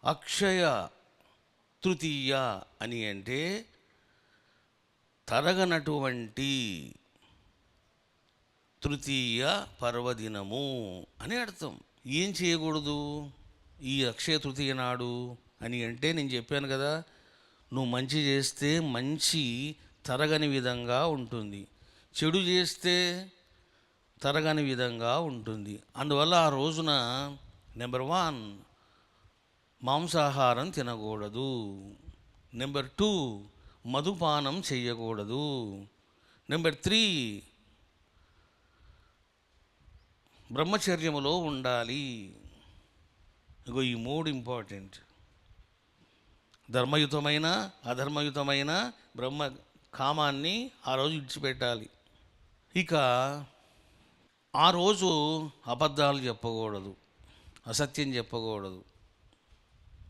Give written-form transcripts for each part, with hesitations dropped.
అక్షయ తృతీయ అని అంటే తరగనటువంటి తృతీయ పర్వదినము అని అర్థం. ఏం చేయకూడదు ఈ అక్షయ తృతీయ నాడు అని అంటే, నేను చెప్పాను కదా, నువ్వు మంచి చేస్తే మంచి తరగని విధంగా ఉంటుంది, చెడు చేస్తే తరగని విధంగా ఉంటుంది. అందువల్ల ఆ రోజున నెంబర్ 1 మాంసాహారం తినకూడదు, నెంబర్ 2 మధుపానం చేయకూడదు, నెంబర్ 3 బ్రహ్మచర్యములో ఉండాలి. ఇగో ఈ 3 ఇంపార్టెంట్. ధర్మయుతమైన అధర్మయుతమైన బ్రహ్మ కామాన్ని ఆ రోజు విడిచిపెట్టాలి. ఇక ఆ రోజు అబద్ధాలు చెప్పకూడదు, అసత్యం చెప్పకూడదు.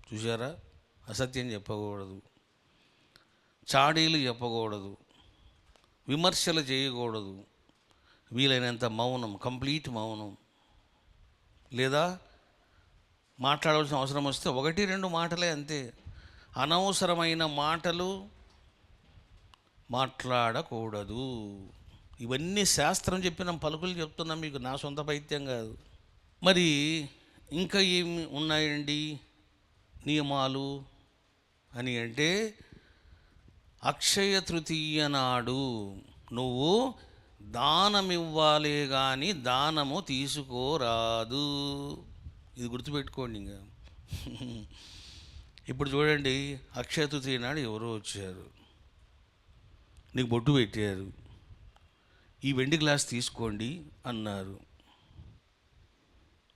చూసారా, అసత్యం చెప్పకూడదు, చాడీలు చెప్పకూడదు, విమర్శలు చేయకూడదు, వీలైనంత మౌనం, కంప్లీట్ మౌనం. లేదా మాట్లాడవలసిన అవసరం వస్తే 1-2 మాటలే అంతే. అనవసరమైన మాటలు మాట్లాడకూడదు. ఇవన్నీ శాస్త్రం చెప్పిన పలుకులు చెప్తున్నాం మీకు, నా సొంత పైత్యం కాదు. మరి ఇంకా ఏమి ఉన్నాయండి నియమాలు అని అంటే, అక్షయ తృతీయ నాడు నువ్వు దానమివ్వాలే కానీ దానము తీసుకోరాదు. ఇది గుర్తుపెట్టుకోండి. ఇంకా ఇప్పుడు చూడండి, అక్షయ తృతీయ నాడు ఎవరో వచ్చారు, నీకు బొట్టు పెట్టారు, ఈ వెండి గ్లాస్ తీసుకోండి అన్నారు.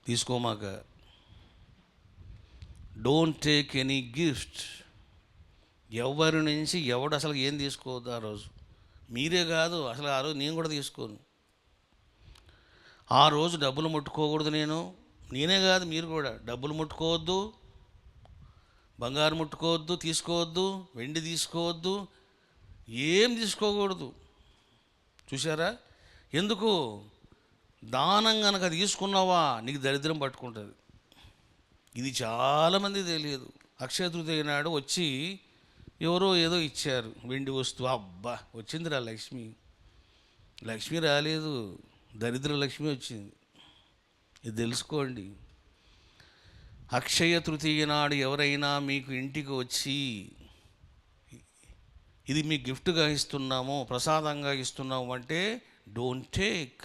తీసుకోమాక. Don't take any gift. ఎవరి నుంచి ఎవడు అసలు ఏం తీసుకోవద్దు ఆ రోజు. మీరే కాదు, అసలు ఆ రోజు నేను కూడా తీసుకోను. ఆ రోజు డబ్బులు ముట్టుకోకూడదు. నేనే కాదు, మీరు కూడా డబ్బులు ముట్టుకోవద్దు, బంగారు ముట్టుకోవద్దు, తీసుకోవద్దు, వెండి తీసుకోవద్దు, ఏం తీసుకోకూడదు. చూసారా? ఎందుకు? దానం కనుక తీసుకున్నావా నీకు దరిద్రం పట్టుకుంటుంది. ఇది చాలామంది తెలియదు. అక్షయ తృతీయ నాడు వచ్చి ఎవరో ఏదో ఇచ్చారు, వెండి వస్తువు. అబ్బా, వచ్చిందిరా లక్ష్మి. లక్ష్మి రాలేదు, దరిద్ర లక్ష్మి వచ్చింది. ఇది తెలుసుకోండి. అక్షయ తృతీయ నాడు ఎవరైనా మీకు ఇంటికి వచ్చి ఇది మీకు గిఫ్ట్గా ఇస్తున్నాము, ప్రసాదంగా ఇస్తున్నాము అంటే డోంట్ టేక్,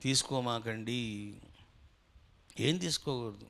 తీసుకోమాకండి. ఏం తీసుకోకూడదు.